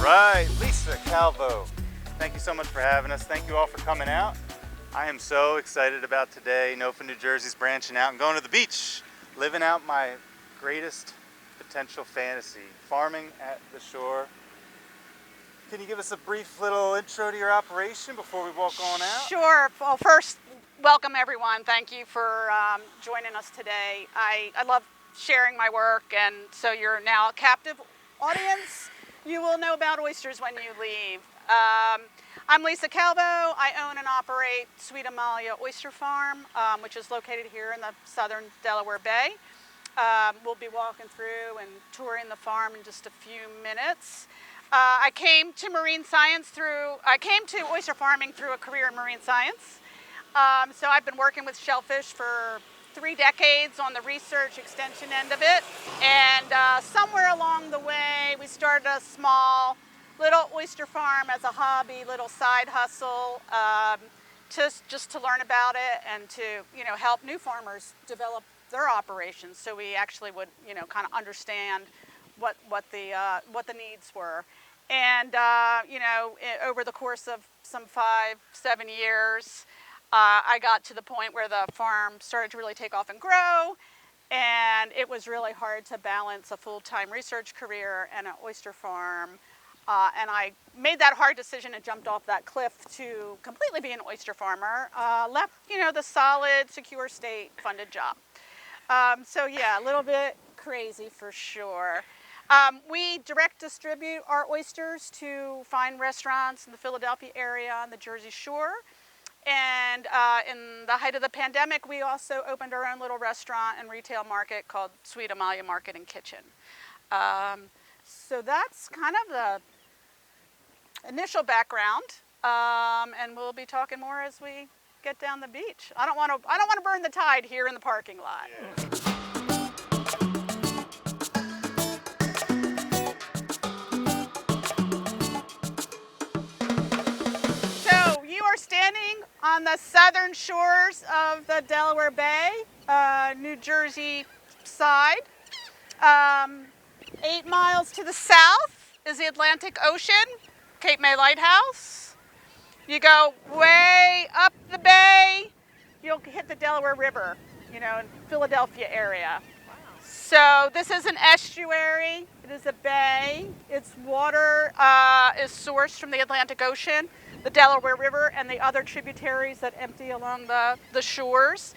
right, Lisa Calvo, thank you so much for having us. Thank you all for coming out. I am so excited about today. NOFA, New Jersey's branching out and going to the beach, living out my greatest potential fantasy, farming at the shore. Can you give us a brief little intro to your operation before we walk on out? Sure. Well, first, welcome everyone. Thank you for joining us today. I love sharing my work, and so you're now a captive audience. You will know about oysters when you leave. I'm Lisa Calvo. I own and operate Sweet Amalia Oyster Farm, which is located here in the southern Delaware Bay. We'll be walking through and touring the farm in just a few minutes. I came to oyster farming through a career in marine science. So I've been working with shellfish for 3 decades on the research extension end of it. And somewhere along the way, we started a small little oyster farm as a hobby, little side hustle, just to learn about it and to, help new farmers develop their operations. So we actually would, kind of understand what the needs were. And, over the course of some 5-7 years, I got to the point where the farm started to really take off and grow, and it was really hard to balance a full-time research career and an oyster farm. And I made that hard decision and jumped off that cliff to completely be an oyster farmer, left, the solid, secure state-funded job. So yeah, a little bit crazy for sure. We direct distribute our oysters to fine restaurants in the Philadelphia area on the Jersey Shore. And in the height of the pandemic, we also opened our own little restaurant and retail market called Sweet Amalia Market and Kitchen. So that's kind of the initial background, and we'll be talking more as we get down the beach. I don't want to burn the tide here in the parking lot. Yeah. Standing on the southern shores of the Delaware Bay, New Jersey side. 8 miles to the south is the Atlantic Ocean, Cape May Lighthouse. You go way up the bay, you'll hit the Delaware River, in Philadelphia area. Wow. So this is an estuary, it is a bay. Its water is sourced from the Atlantic Ocean, the Delaware River, and the other tributaries that empty along the shores.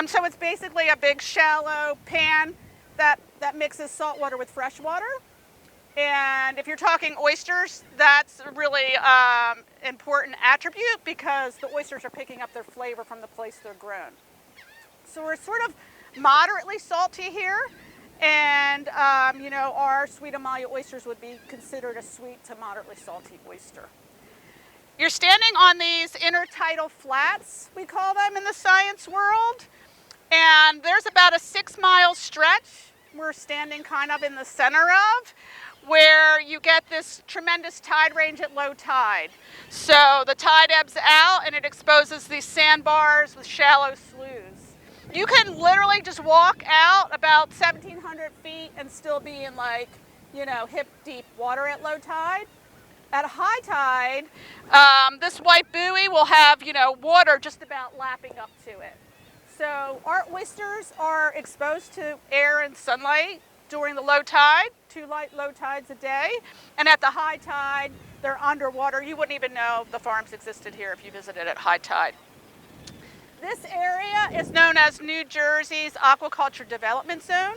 So it's basically a big shallow pan that mixes salt water with fresh water. And if you're talking oysters, that's a really important attribute because the oysters are picking up their flavor from the place they're grown. So we're sort of moderately salty here. And, our Sweet Amalia oysters would be considered a sweet to moderately salty oyster. You're standing on these intertidal flats, we call them in the science world, and there's about a 6-mile stretch we're standing kind of in the center of, where you get this tremendous tide range at low tide. So the tide ebbs out and it exposes these sandbars with shallow sloughs. You can literally just walk out about 1,700 feet and still be in hip-deep water at low tide. At high tide, this white buoy will have, water just about lapping up to it. So our oysters are exposed to air and sunlight during the low tide, 2 low tides a day. And at the high tide, they're underwater. You wouldn't even know the farms existed here if you visited at high tide. This area is known as New Jersey's Aquaculture Development Zone.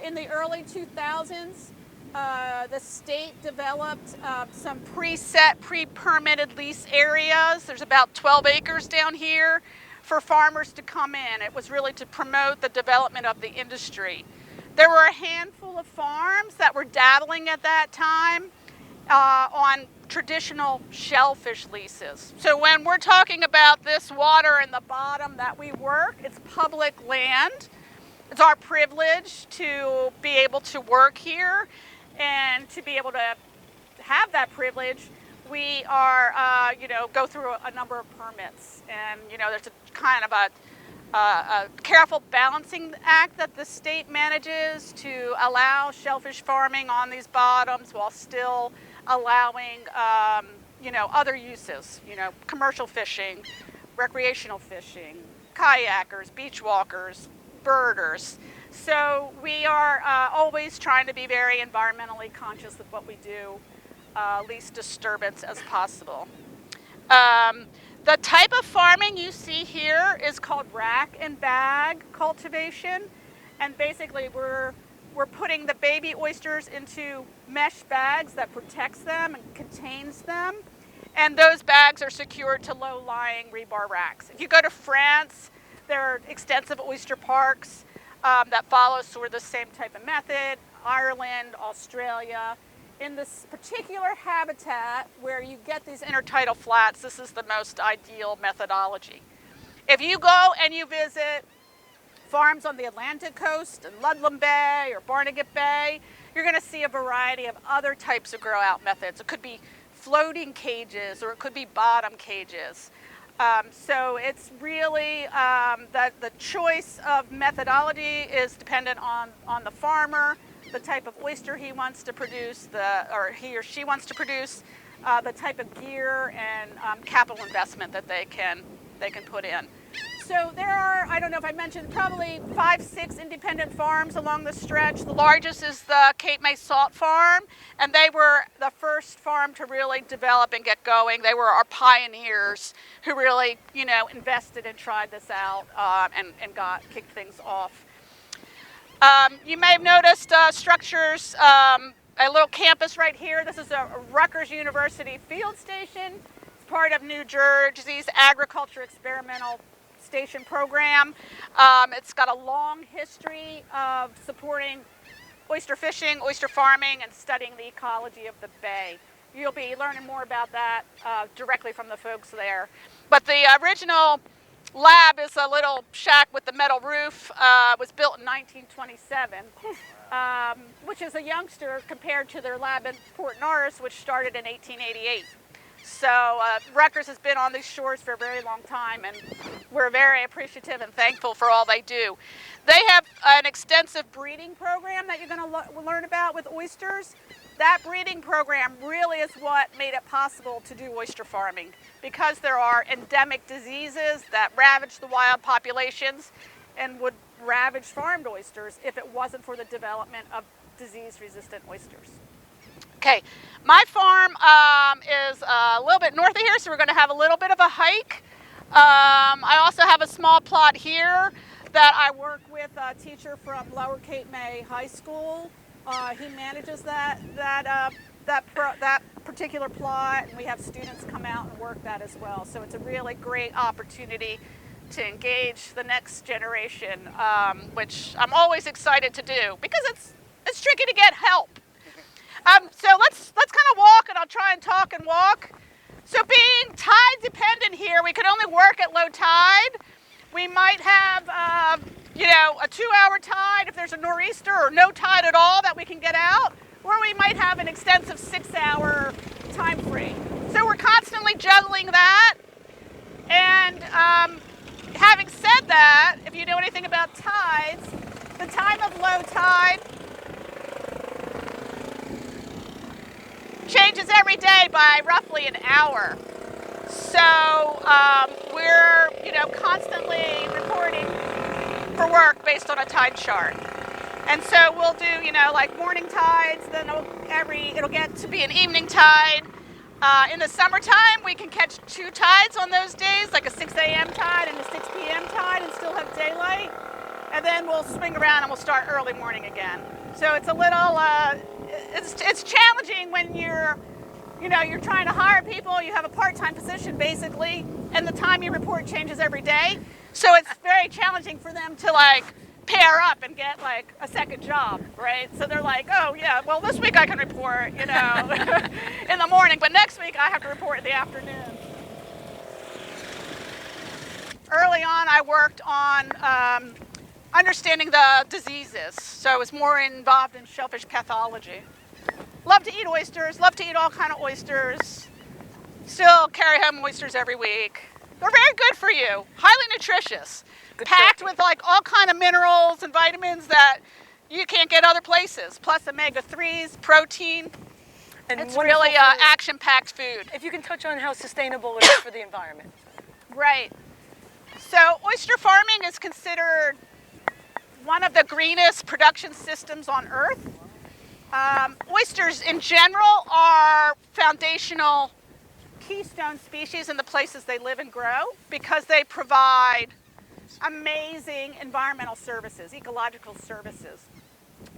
In the early 2000s, the state developed some preset, pre-permitted lease areas. There's about 12 acres down here for farmers to come in. It was really to promote the development of the industry. There were a handful of farms that were dabbling at that time on traditional shellfish leases. So when we're talking about this water in the bottom that we work, it's public land. It's our privilege to be able to work here. And to be able to have that privilege, we are, go through a number of permits. And, there's a kind of a careful balancing act that the state manages to allow shellfish farming on these bottoms while still allowing, other uses, commercial fishing, recreational fishing, kayakers, beach walkers, birders. So we are always trying to be very environmentally conscious of what we do, least disturbance as possible. The type of farming you see here is called rack and bag cultivation, and basically we're putting the baby oysters into mesh bags that protects them and contains them, and those bags are secured to low-lying rebar racks. If you go to France, there are extensive oyster parks that follow sort of the same type of method. Ireland, Australia. In this particular habitat where you get these intertidal flats, this is the most ideal methodology. If you go and you visit farms on the Atlantic coast in Ludlam Bay or Barnegat Bay, you're going to see a variety of other types of grow out methods. It could be floating cages or it could be bottom cages. So it's really the choice of methodology is dependent on the farmer, the type of oyster he wants to produce, or he or she wants to produce, the type of gear and capital investment that they can put in. So there are, I don't know if I mentioned, probably 5-6 independent farms along the stretch. The largest is the Cape May Salt Farm, and they were the first farm to really develop and get going. They were our pioneers who really, invested and tried this out and kicked things off. You may have noticed structures, a little campus right here. This is a Rutgers University field station. It's part of New Jersey's Agriculture Experimental Station program. It's got a long history of supporting oyster fishing, oyster farming, and studying the ecology of the bay. You'll be learning more about that directly from the folks there. But the original lab is a little shack with the metal roof. Was built in 1927, which is a youngster compared to their lab in Port Norris, which started in 1888. So Rutgers has been on these shores for a very long time, and we're very appreciative and thankful for all they do. They have an extensive breeding program that you're going to learn about with oysters. That breeding program really is what made it possible to do oyster farming, because there are endemic diseases that ravage the wild populations and would ravage farmed oysters if it wasn't for the development of disease-resistant oysters. Okay, my farm is a little bit north of here, so we're going to have a little bit of a hike. I also have a small plot here that I work with a teacher from Lower Cape May High School. He manages that particular plot, and we have students come out and work that as well. So it's a really great opportunity to engage the next generation, which I'm always excited to do because it's tricky to get help. So let's kind of walk, and I'll try and talk and walk. So being tide dependent here, we can only work at low tide. We might have, a 2-hour tide if there's a nor'easter, or no tide at all that we can get out, or we might have an extensive 6-hour time frame. So we're constantly juggling that. And having said that, if you know anything about tides, the time of low tide changes every day by roughly an hour. So we're, constantly reporting for work based on a tide chart. And so we'll do, like morning tides, then it'll get to be an evening tide. In the summertime, we can catch 2 tides on those days, like a 6 a.m. tide and a 6 p.m. tide, and still have daylight. And then we'll swing around and we'll start early morning again. So it's a little, it's challenging when you're trying to hire people. You have a part-time position basically, and the time you report changes every day. So it's very challenging for them to pair up and get a second job, right? So they're like, oh yeah, well this week I can report, in the morning, but next week I have to report in the afternoon. Early on, I worked on understanding the diseases, so I was more involved in shellfish pathology. Love to eat oysters, love to eat all kind of oysters. Still carry home oysters every week. They're very good for you, highly nutritious, Good packed turkey. with like all kind of minerals and vitamins that you can't get other places, plus omega-3s, protein. And It's wonderful really for- action-packed food. If you can touch on how sustainable it is for the environment. Right. So oyster farming is considered one of the greenest production systems on Earth. Oysters in general are foundational keystone species in the places they live and grow because they provide amazing environmental services, ecological services.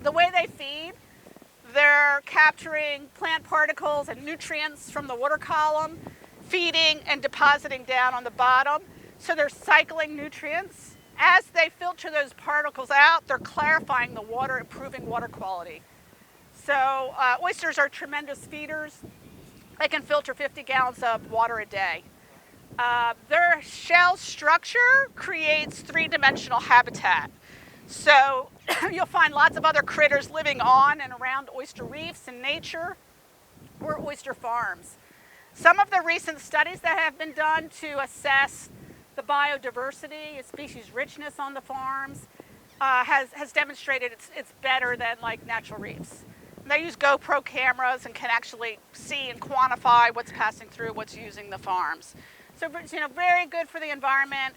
The way they feed, they're capturing plant particles and nutrients from the water column, feeding and depositing down on the bottom. So they're cycling nutrients. As they filter those particles out, they're clarifying the water, improving water quality. So oysters are tremendous feeders. They can filter 50 gallons of water a day. Their shell structure creates three-dimensional habitat. So you'll find lots of other critters living on and around oyster reefs in nature or oyster farms. Some of the recent studies that have been done to assess the biodiversity, species richness on the farms, has demonstrated it's better than like natural reefs. And they use GoPro cameras and can actually see and quantify what's passing through, what's using the farms. So, very good for the environment.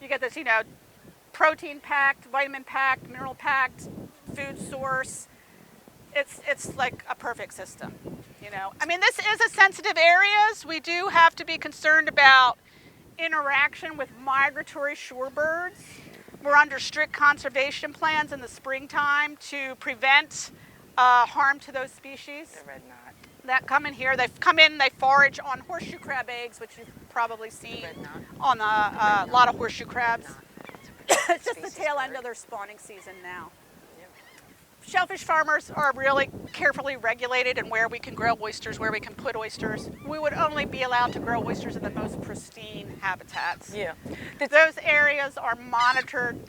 You get this, protein-packed, vitamin-packed, mineral-packed food source. It's like a perfect system, I mean, this is a sensitive areas. We do have to be concerned about interaction with migratory shorebirds. We're under strict conservation plans in the springtime to prevent harm to those species. The red knot. That come in here. They come in, they forage on horseshoe crab eggs, which you've probably seen on a lot of horseshoe crabs. It's just the tail end of their spawning season now. Shellfish farmers are really carefully regulated in where we can grow oysters, where we can put oysters. We would only be allowed to grow oysters in the most pristine habitats. Yeah. Those areas are monitored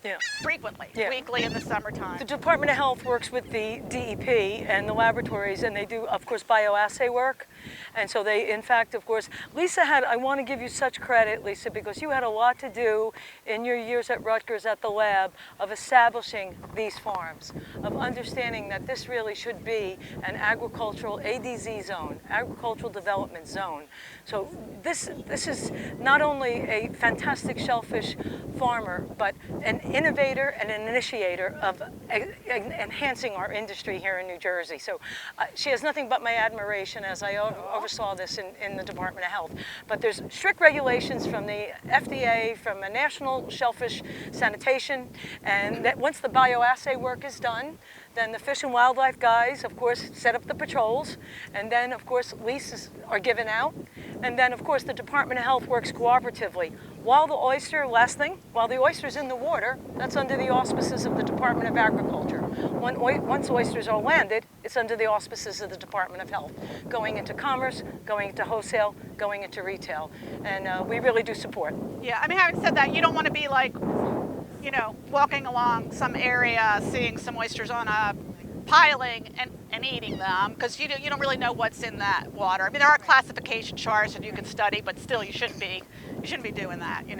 Yeah. frequently, Yeah. weekly in the summertime. The Department of Health works with the DEP and the laboratories, and they do, of course, bioassay work. And so they, in fact, of course, I want to give you such credit, Lisa, because you had a lot to do in your years at Rutgers at the lab of establishing these farms, of understanding that this really should be an agricultural ADZ zone, agricultural development zone. So this is not only a fantastic shellfish farmer, but an innovator and an initiator of enhancing our industry here in New Jersey. So she has nothing but my admiration as I oversaw this in the Department of Health. But there's strict regulations from the FDA, from the National Shellfish Sanitation, and that once the bioassay work is done, then the Fish and Wildlife guys, of course, set up the patrols, and then, of course, leases are given out, and then, of course, the Department of Health works cooperatively. While the oyster's in the water, that's under the auspices of the Department of Agriculture. Once oysters are landed, it's under the auspices of the Department of Health, going into commerce, going into wholesale, going into retail, and we really do support. Yeah, I mean, having said that, you don't want to be like, walking along some area, seeing some oysters on a piling and eating them, because you don't really know what's in that water. I mean, there are classification charts that you can study, but still you shouldn't be doing that. You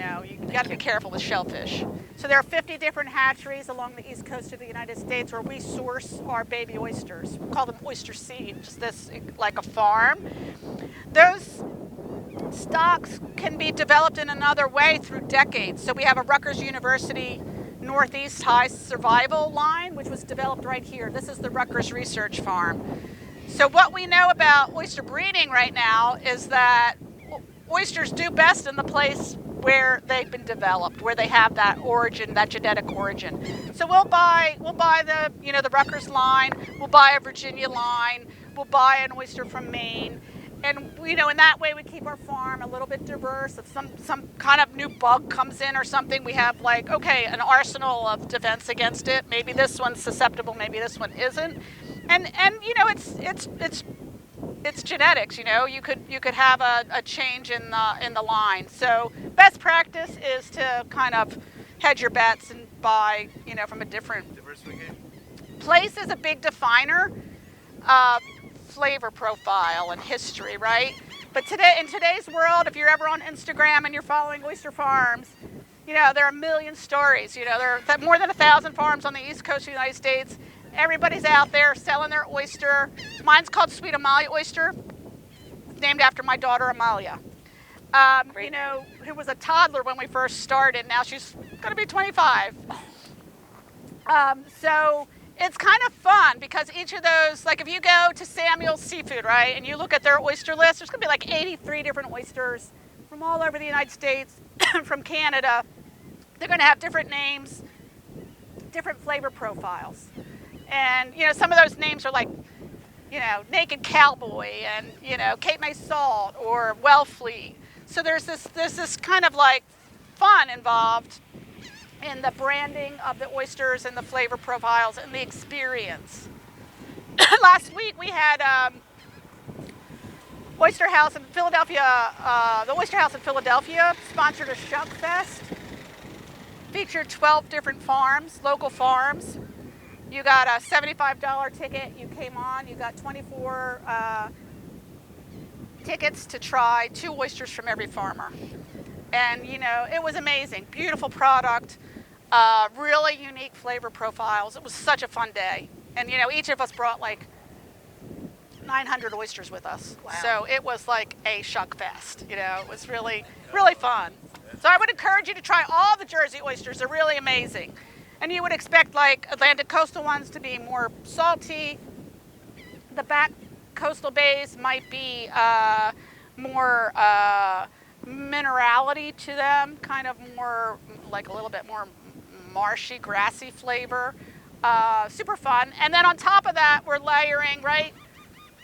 got to be careful with shellfish. So there are 50 different hatcheries along the east coast of the United States where we source our baby oysters. We call them oyster seed, just this like a farm. Those stocks can be developed in another way through decades. So we have a Rutgers University Northeast High survival line, which was developed right here. This is the Rutgers Research Farm. So what we know about oyster breeding right now is that oysters do best in the place where they've been developed, where they have that origin, that genetic origin. So we'll buy the Rutgers line, we'll buy a Virginia line, we'll buy an oyster from Maine. And in that way we keep our farm a little bit diverse. If some kind of new bug comes in or something, we have an arsenal of defense against it. Maybe this one's susceptible, maybe this one isn't. And it's genetics. You could have a change in the line. So best practice is to kind of hedge your bets and buy from a different place. Is a big definer. Flavor profile and history, right? But today, in today's world, if you're ever on Instagram and you're following oyster farms, you know, there are a million stories. You know, there are more than 1,000 farms on the east coast of the United States. Everybody's out there selling their oyster. Mine's called Sweet Amalia Oyster. It's named after my daughter, Amalia. You know, who was a toddler when we first started. Now she's going to be 25. So it's kind of fun because each of those, like if you go to Samuel's Seafood, right, and you look at their oyster list, there's going to be like 83 different oysters from all over the United States, from Canada. They're going to have different names, different flavor profiles. And, you know, some of those names are like, you know, Naked Cowboy and, you know, Cape May Salt or Wellfleet. So there's this kind of like fun involved in the branding of the oysters and the flavor profiles and the experience. Last week we had Oyster House in Philadelphia, the Oyster House in Philadelphia sponsored a Shuck Fest. Featured 12 different farms, local farms. You got a $75 ticket, you came on, you got 24 tickets to try 2 oysters from every farmer. And you know, it was amazing, beautiful product, really unique flavor profiles. It was such a fun day. And you know, each of us brought like 900 oysters with us. Wow. So it was like a Shuck Fest, you know, it was really, really fun. So I would encourage you to try all the Jersey oysters, they're really amazing. And you would expect like Atlantic coastal ones to be more salty. The back coastal bays might be more minerality to them, kind of more like a little bit more marshy, grassy flavor. Super fun. And then on top of that, we're layering, right?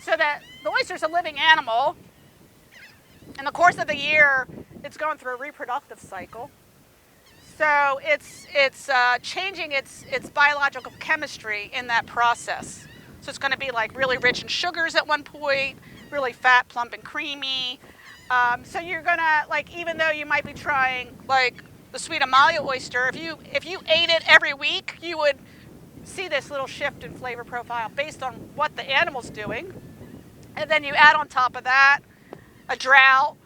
So that the oyster's a living animal. In the course of the year, it's going through a reproductive cycle. So it's changing its biological chemistry in that process. So it's going to be like really rich in sugars at one point, really fat, plump, and creamy. So you're going to, like, even though you might be trying like the Sweet Amalia oyster, if you ate it every week, you would see this little shift in flavor profile based on what the animal's doing. And then you add on top of that a drought,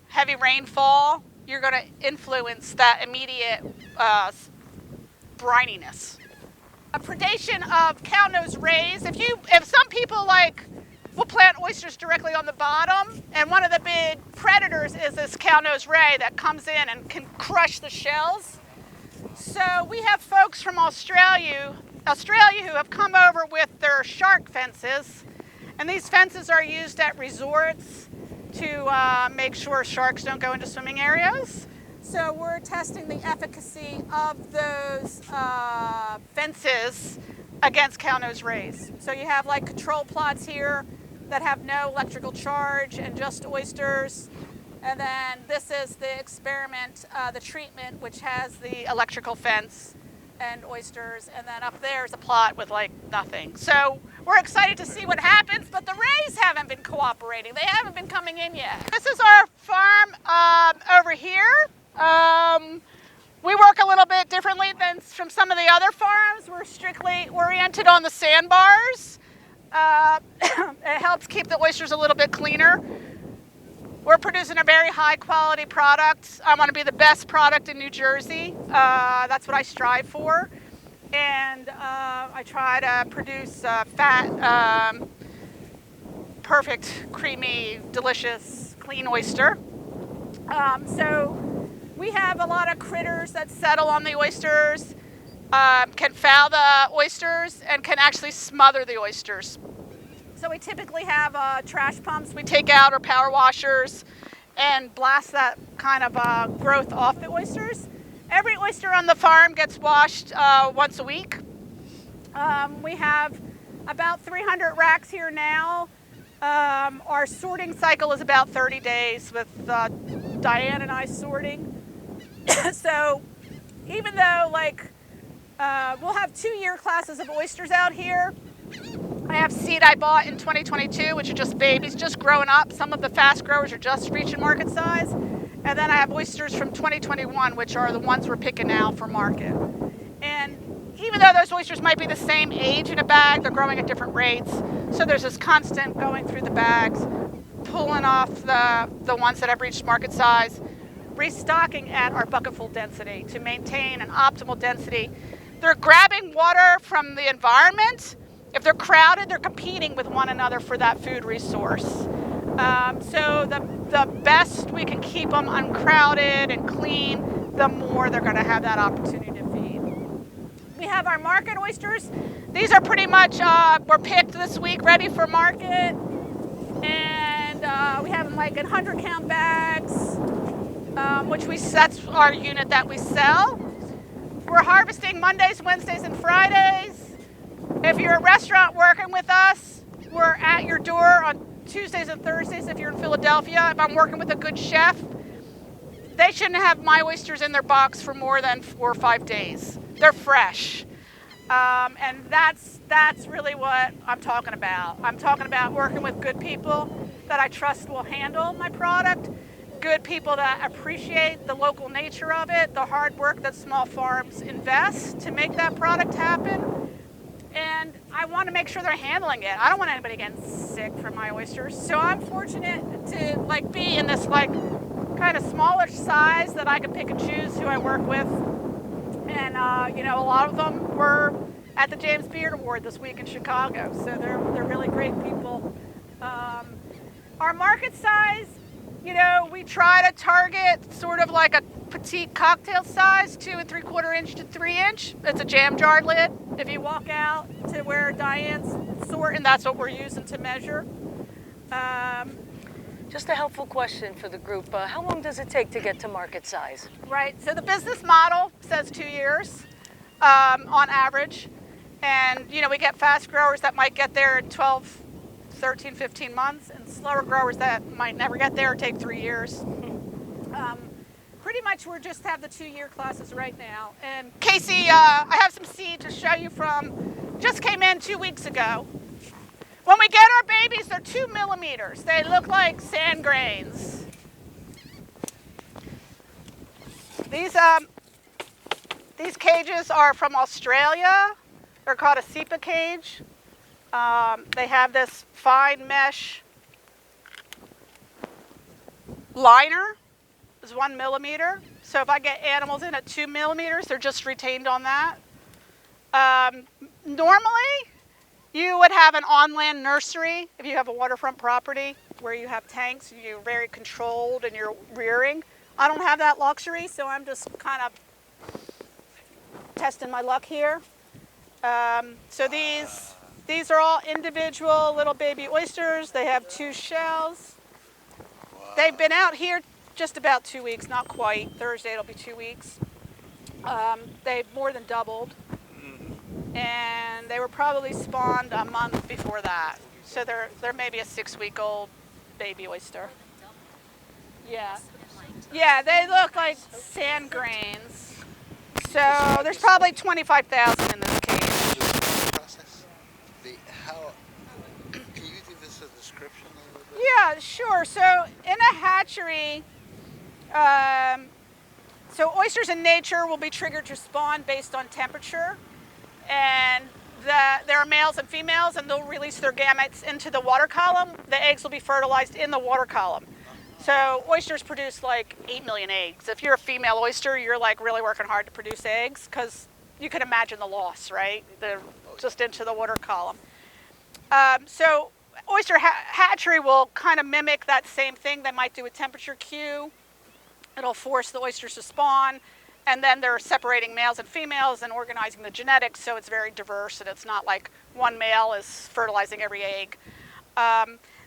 heavy rainfall, you're going to influence that immediate brininess. A predation of cow-nosed rays. If some people like will plant oysters directly on the bottom, and one of the big predators is this cow-nosed ray that comes in and can crush the shells. So we have folks from Australia who have come over with their shark fences, and these fences are used at resorts to make sure sharks don't go into swimming areas. So we're testing the efficacy of those fences against cow-nosed rays. So you have like control plots here that have no electrical charge and just oysters. And then this is the experiment, the treatment, which has the electrical fence and oysters. And then up there is a plot with like nothing. So we're excited to see what happens, but the rays haven't been cooperating. They haven't been coming in yet. This is our farm over here. We work a little bit differently than from some of the other farms. We're strictly oriented on the sandbars. It helps keep the oysters a little bit cleaner. We're producing a very high quality product. I want to be the best product in New Jersey. That's what I strive for. And I try to produce fat, perfect, creamy, delicious, clean oyster. So we have a lot of critters that settle on the oysters, can foul the oysters, and can actually smother the oysters. So we typically have trash pumps we take out, or power washers, and blast that kind of growth off the oysters. Every oyster on the farm gets washed once a week. We have about 300 racks here now. Our sorting cycle is about 30 days with Diane and I sorting. So even though like we'll have 2-year classes of oysters out here, I have seed I bought in 2022, which are just babies, just growing up. Some of the fast growers are just reaching market size. And then I have oysters from 2021, which are the ones we're picking now for market. And even though those oysters might be the same age in a bag, they're growing at different rates. So there's this constant going through the bags, pulling off the ones that have reached market size, restocking at our bucket full density to maintain an optimal density. They're grabbing water from the environment. If they're crowded, they're competing with one another for that food resource. So the best we can keep them uncrowded and clean, the more they're going to have that opportunity to feed. We have our market oysters. These are pretty much, were picked this week, ready for market. And we have them like in 100 count bags, that's our unit that we sell. We're harvesting Mondays, Wednesdays, and Fridays. If you're a restaurant working with us, we're at your door on Tuesdays and Thursdays if you're in Philadelphia. If I'm working with a good chef, they shouldn't have my oysters in their box for more than 4 or 5 days. They're fresh. And that's really what I'm talking about. I'm talking about working with good people that I trust will handle my product, good people that appreciate the local nature of it, the hard work that small farms invest to make that product happen. And I want to make sure they're handling it. I don't want anybody getting sick from my oysters. So I'm fortunate to be in this kind of smallish size that I can pick and choose who I work with. And a lot of them were at the James Beard Award this week in Chicago. So they're really great people. Our market size, we try to target sort of like a petite cocktail size, 2 3/4 inch to 3 inch. It's a jam jar lid. If you walk out to where Diane's sorting, that's what we're using to measure. Just a helpful question for the group. How long does it take to get to market size? Right, so the business model says 2 years on average. And, we get fast growers that might get there in 12, 13, 15 months, and slower growers that might never get there or take 3 years. Pretty much we just have the 2-year classes right now. And Casey, I have some seed to show you just came in 2 weeks ago. When we get our babies, they're 2 millimeters. They look like sand grains. These cages are from Australia. They're called a SEPA cage. They have this fine mesh liner. Is 1 millimeter. So if I get animals in at 2 millimeters, they're just retained on that. Normally, you would have an on-land nursery if you have a waterfront property where you have tanks and you're very controlled and you're rearing. I don't have that luxury, so I'm just kind of testing my luck here. So these are all individual little baby oysters. They have 2 shells. They've been out here just about 2 weeks, not quite. Thursday it'll be 2 weeks. They've more than doubled. And they were probably spawned a month before that. So they're maybe a 6-week-old baby oyster. Yeah. Yeah, they look like sand grains. So there's probably 25,000 in this cage. Can you give us a description a little bit? Yeah, sure. So in a hatchery, so oysters in nature will be triggered to spawn based on temperature, and there are males and females, and they'll release their gametes into the water column. The eggs will be fertilized in the water column. So oysters produce like 8 million eggs. If you're a female oyster, you're really working hard to produce eggs, because you can imagine the loss, right? They're just into the water column. So oyster hatchery will kind of mimic that same thing. They might do a temperature cue. It'll force the oysters to spawn, and then they're separating males and females and organizing the genetics, so it's very diverse, and it's not like one male is fertilizing every egg.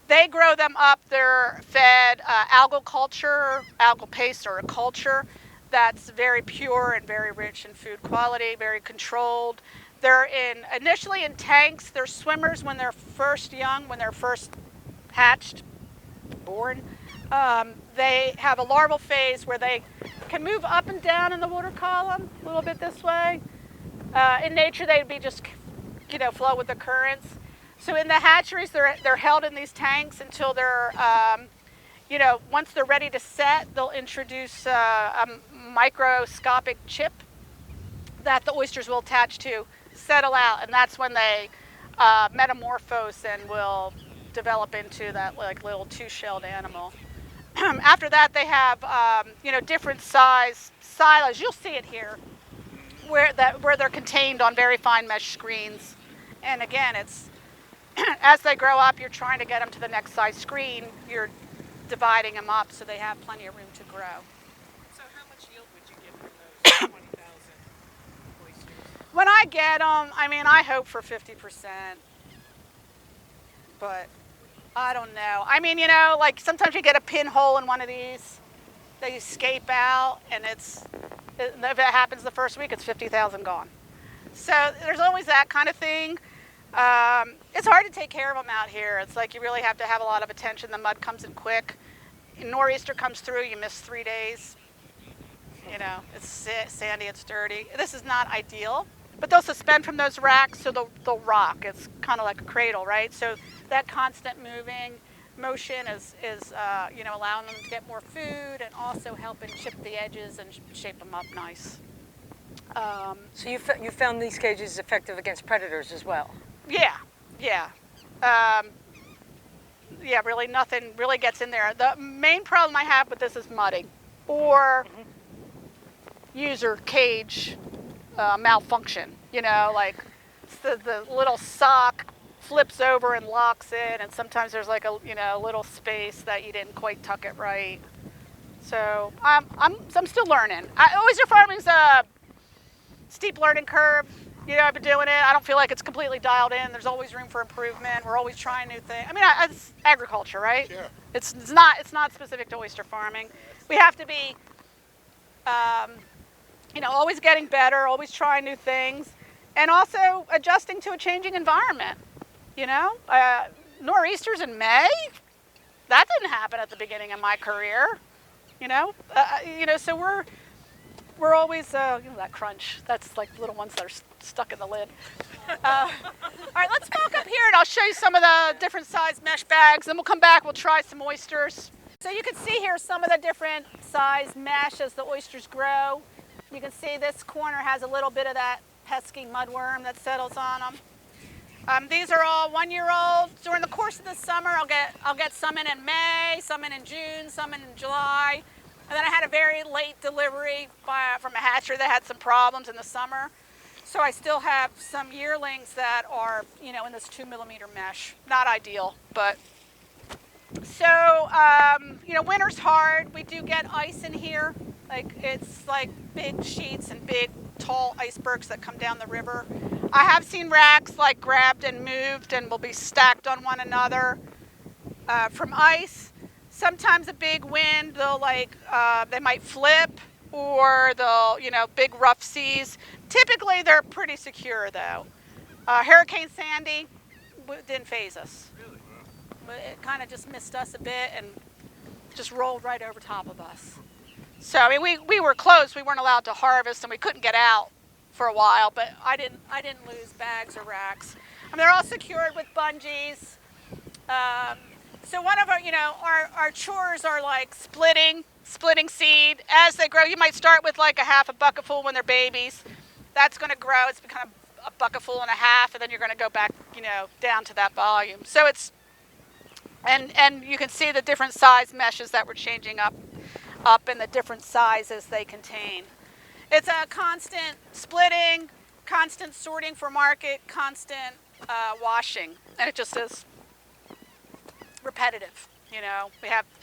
They grow them up. They're fed algal culture, algal paste, or a culture that's very pure and very rich in food quality, very controlled. They're initially in tanks. They're swimmers when they're first young, when they're first hatched, born. They have a larval phase where they can move up and down in the water column, a little bit this way. In nature, they'd be just, flow with the currents. So in the hatcheries, they're held in these tanks until they're, once they're ready to set, they'll introduce a microscopic chip that the oysters will attach to, settle out, and that's when they metamorphose and will develop into that like little two-shelled animal. After that, they have different size silos. You'll see it here, where they're contained on very fine mesh screens. And again, it's as they grow up, you're trying to get them to the next size screen. You're dividing them up so they have plenty of room to grow. So how much yield would you get from those 20,000 oysters? When I get them, I mean, I hope for 50%, but I don't know. I mean, like sometimes you get a pinhole in one of these, they escape out, and if it happens the first week, it's 50,000 gone. So there's always that kind of thing. It's hard to take care of them out here. It's like you really have to have a lot of attention. The mud comes in quick. Nor'easter comes through, you miss 3 days. It's sandy, it's dirty. This is not ideal, but they'll suspend from those racks, so they'll rock. It's kind of like a cradle, right? So that constant motion is allowing them to get more food and also helping chip the edges and shape them up nice. So you found these cages effective against predators as well? Yeah. Really nothing really gets in there. The main problem I have with this is mudding or user cage malfunction. Like the little sock flips over and locks in, and sometimes there's like a little space that you didn't quite tuck it right. So I'm still learning. Oyster farming's a steep learning curve. I've been doing it. I don't feel like it's completely dialed in. There's always room for improvement. We're always trying new things. I mean, it's agriculture, right? Sure. It's not specific to oyster farming. We have to be, always getting better, always trying new things, and also adjusting to a changing environment. Nor'easters in May, that didn't happen at the beginning of my career. So we're always, that crunch. That's like little ones that are stuck in the lid. All right, let's walk up here and I'll show you some of the different size mesh bags. Then we'll come back, we'll try some oysters. So you can see here some of the different size mesh as the oysters grow. You can see this corner has a little bit of that pesky mudworm that settles on them. These are all 1-year-old. During the course of the summer, I'll get some in May, some in June, some in July. And then I had a very late delivery from a hatchery that had some problems in the summer. So I still have some yearlings that are, in this 2-millimeter mesh. Not ideal, but. So, winter's hard. We do get ice in here. It's like big sheets and big, tall icebergs that come down the river. I have seen racks grabbed and moved and will be stacked on one another from ice. Sometimes a big wind, they might flip, or they'll, big rough seas. Typically, they're pretty secure, though. Hurricane Sandy didn't faze us. Really? But it kind of just missed us a bit and just rolled right over top of us. So, I mean, we were closed. We weren't allowed to harvest, and we couldn't get out for a while, but I didn't lose bags or racks. I mean, they're all secured with bungees. So one of our chores are like splitting seed. As they grow, you might start with like a half a bucketful when they're babies. That's going to grow. It's become a bucketful and a half, and then you're going to go back, down to that volume. So it's, and you can see the different size meshes that we're changing up in the different sizes they contain. It's a constant splitting, constant sorting for market, constant washing, and it just is repetitive.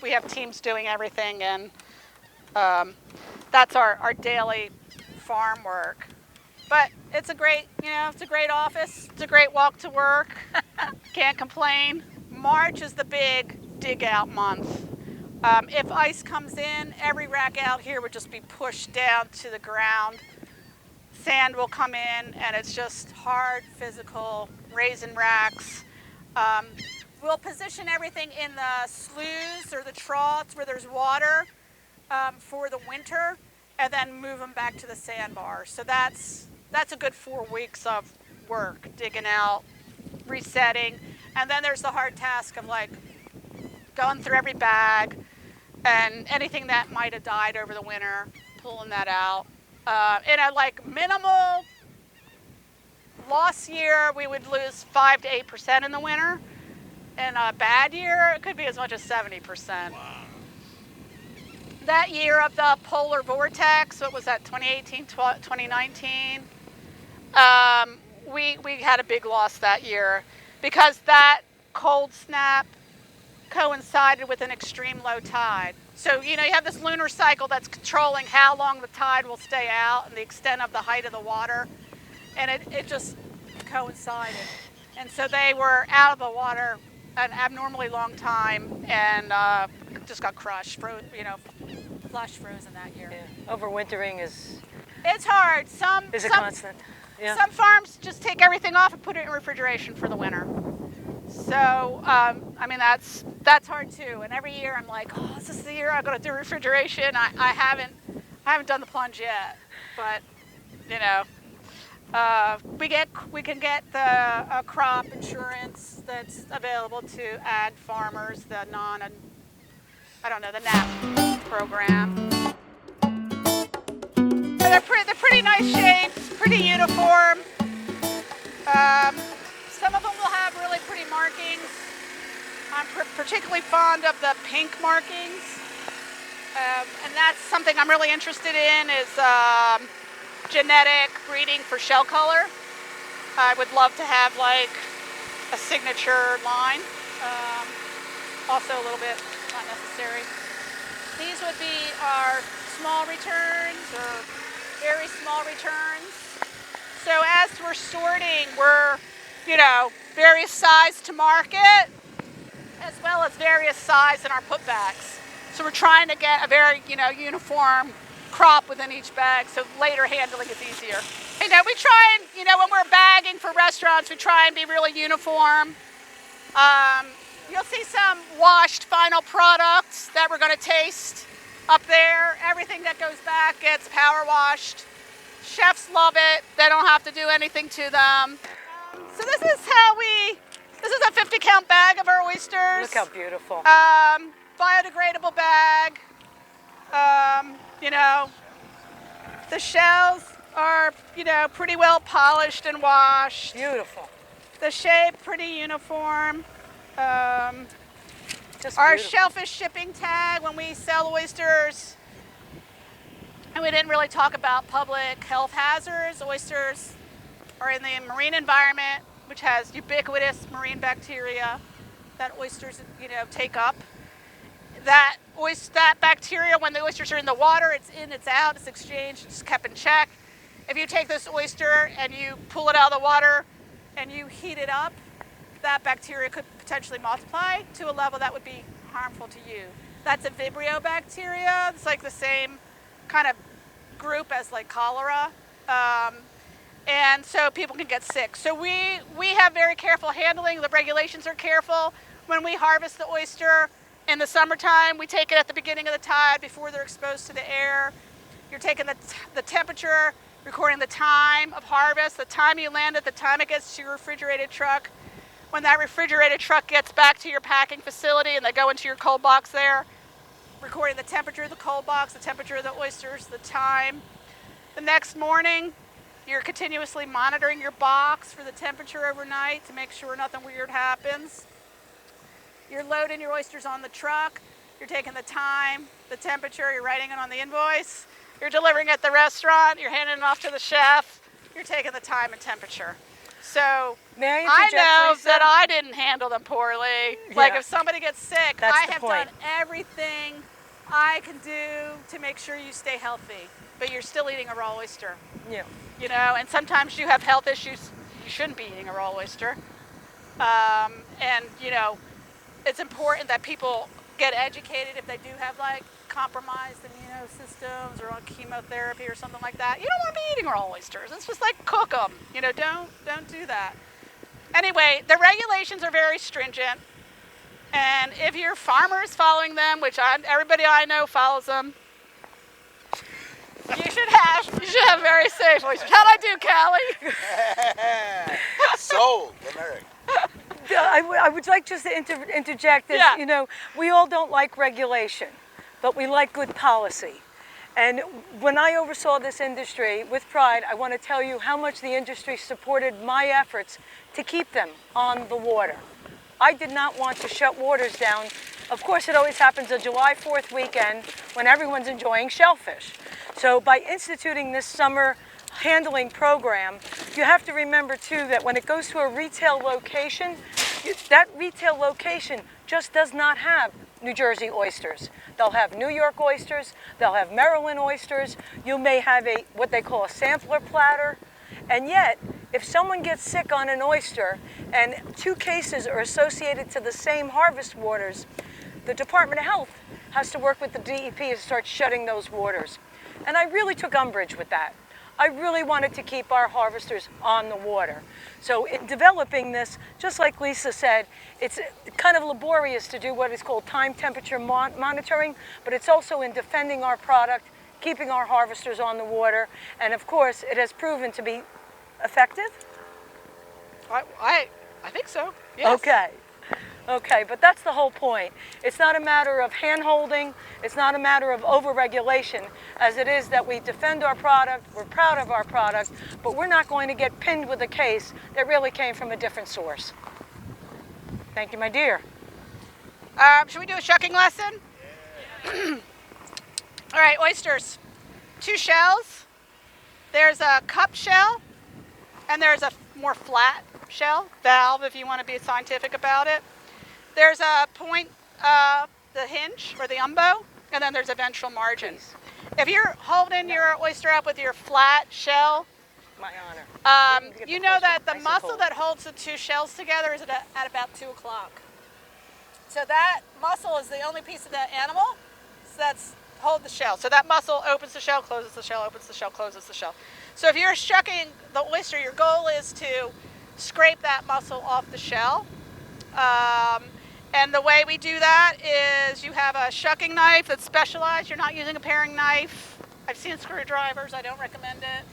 We have teams doing everything, and that's our daily farm work. But it's a great office. It's a great walk to work. Can't complain. March is the big dig out month. If ice comes in, every rack out here would just be pushed down to the ground. Sand will come in, and it's just hard, physical, raisin racks. We'll position everything in the sloughs or the troughs where there's water for the winter, and then move them back to the sandbar. So that's a good 4 weeks of work, digging out, resetting, and then there's the hard task of going through every bag and anything that might have died over the winter, pulling that out. In a minimal loss year, we would lose 5 to 8% in the winter. In a bad year, it could be as much as 70%. Wow. That year of the polar vortex, what was that, 2018, 2019? We had a big loss that year because that cold snap coincided with an extreme low tide. So, you have this lunar cycle that's controlling how long the tide will stay out and the extent of the height of the water. And it just coincided. And so they were out of the water an abnormally long time and just got crushed, flash frozen that year. Yeah. Overwintering is It's hard. a constant. Yeah. Some farms just take everything off and put it in refrigeration for the winter. So, that's hard too. And every year I'm like, oh, is this the year I'm going to do refrigeration? I haven't done the plunge yet, but we can get the crop insurance that's available to ag farmers, the NAP program. They're pretty nice shapes, pretty uniform. Some of them will have really pretty markings. I'm particularly fond of the pink markings. And that's something I'm really interested in is genetic breeding for shell color. I would love to have like a signature line. Also a little bit not necessary. These would be our small returns or very small returns. So as we're sorting, we're, various size to market as well as various size in our putbacks. So we're trying to get a very, uniform crop within each bag so later handling is easier. We try and, when we're bagging for restaurants, we try and be really uniform. You'll see some washed final products that we're going to taste up there. Everything that goes back gets power washed. Chefs love it. They don't have to do anything to them. So this is a 50 count bag of our oysters. Look how beautiful. Biodegradable bag. The shells are, pretty well polished and washed. Beautiful. The shape, pretty uniform. Our Beautiful. shellfish shipping tag when we sell oysters. And we didn't really talk about public health hazards. Oysters are in the marine environment, which has ubiquitous marine bacteria that oysters, take up. That bacteria, when the oysters are in the water, it's in, it's out, it's exchanged, it's kept in check. If you take this oyster and you pull it out of the water and you heat it up, that bacteria could potentially multiply to a level that would be harmful to you. That's a Vibrio bacteria. It's like the same kind of group as like cholera. And so people can get sick. So we have very careful handling. The regulations are careful. When we harvest the oyster in the summertime, we take it at the beginning of the tide before they're exposed to the air. You're taking the temperature, recording the time of harvest, the time you land it, the time it gets to your refrigerated truck. When that refrigerated truck gets back to your packing facility and they go into your cold box there, recording the temperature of the cold box, the temperature of the oysters, the time. The next morning, you're continuously monitoring your box for the temperature overnight to make sure nothing weird happens. You're loading your oysters on the truck. You're taking the time, the temperature, you're writing it on the invoice. You're delivering it at the restaurant, you're handing it off to the chef. You're taking the time and temperature. So I know that I didn't handle them poorly. Yeah. Like if somebody gets sick, I have done everything I can do to make sure you stay healthy, but you're still eating a raw oyster. Yeah. And sometimes you have health issues. You shouldn't be eating a raw oyster. And it's important that people get educated if they do have like compromised immune systems or on chemotherapy or something like that. You don't want to be eating raw oysters. It's just like cook them. Don't do that. Anyway, the regulations are very stringent. And if your farmer is following them, which everybody I know follows them, you should have very safe oysters. How'd I do, Callie? Sold, America. I would like just to interject that, we all don't like regulation, but we like good policy. And when I oversaw this industry with pride, I want to tell you how much the industry supported my efforts to keep them on the water. I did not want to shut waters down. Of course, it always happens on July 4th weekend when everyone's enjoying shellfish. So by instituting this summer handling program, you have to remember too that when it goes to a retail location, that retail location just does not have New Jersey oysters. They'll have New York oysters, they'll have Maryland oysters, you may have what they call a sampler platter, and yet, if someone gets sick on an oyster and 2 cases are associated to the same harvest waters, the Department of Health has to work with the DEP to start shutting those waters. And I really took umbrage with that. I really wanted to keep our harvesters on the water. So in developing this, just like Lisa said, it's kind of laborious to do what is called time temperature monitoring, but it's also in defending our product, keeping our harvesters on the water, and of course it has proven to be effective. I think so. Yes. Okay, but that's the whole point. It's not a matter of hand-holding, it's not a matter of over-regulation, as it is that we defend our product, we're proud of our product, but we're not going to get pinned with a case that really came from a different source. Thank you, my dear. Should we do a shucking lesson? Yeah. All right, oysters. 2 shells. There's a cup shell, and there's a more flat shell, valve if you want to be scientific about it. There's a point, the hinge or the umbo, and then there's a ventral margin. Please. If you're holding your oyster up with your flat shell, My honor. you know that the muscle that holds the 2 shells together is at about 2 o'clock. So that muscle is the only piece of the animal that's hold the shell. So that muscle opens the shell, closes the shell, opens the shell, closes the shell. So if you're shucking the oyster, your goal is to scrape that muscle off the shell. And the way we do that is you have a shucking knife that's specialized. You're not using a paring knife. I've seen screwdrivers. I don't recommend it.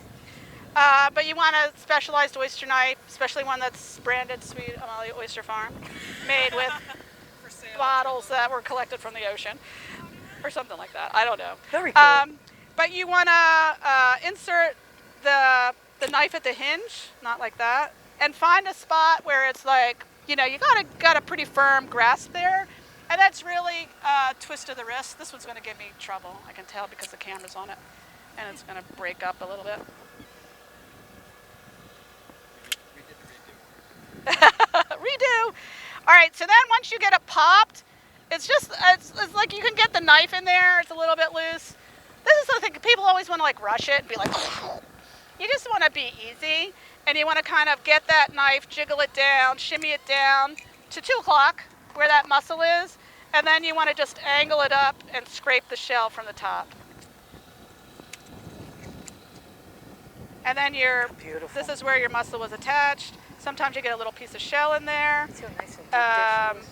But you want a specialized oyster knife, especially one that's branded Sweet Amalia Oyster Farm, made with bottles that were collected from the ocean or something like that. I don't know. Very cool. But you want to insert the knife at the hinge, not like that, and find a spot where it's like, you know, you got a pretty firm grasp there, and that's really a twist of the wrist. This one's going to give me trouble, I can tell because the camera's on it, and it's going to break up a little bit. Redo. All right, so then once you get it popped, it's like you can get the knife in there. It's a little bit loose. This is the thing, people always want to like rush it and be like, you just want to be easy, and you want to kind of get that knife, jiggle it down, shimmy it down to 2 o'clock where that muscle is, and then you want to just angle it up and scrape the shell from the top. And then this is where your muscle was attached. Sometimes you get a little piece of shell in there. It's so nice and deep.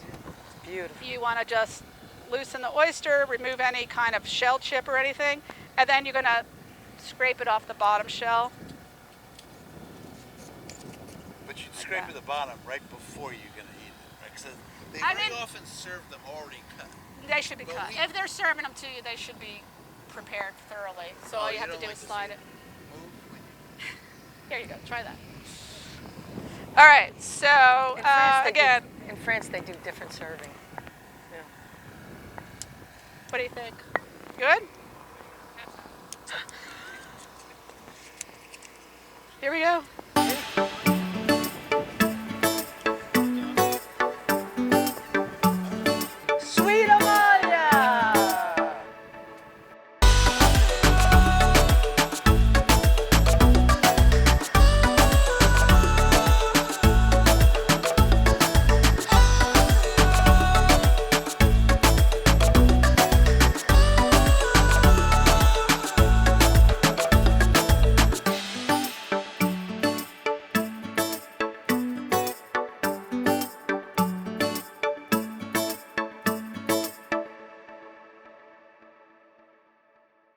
It's beautiful. You want to just loosen the oyster, remove any kind of shell chip or anything, and then you're going to scrape it off the bottom shell. But you'd scrape at the bottom right before you're going to eat it, right? 'Cause they very often serve them already cut. They should be cut. If they're serving them to you, they should be prepared thoroughly. So all you have to do is slide it. Here you go. Try that. All right. So again, in France they do different serving. Yeah. What do you think? Good? Here we go.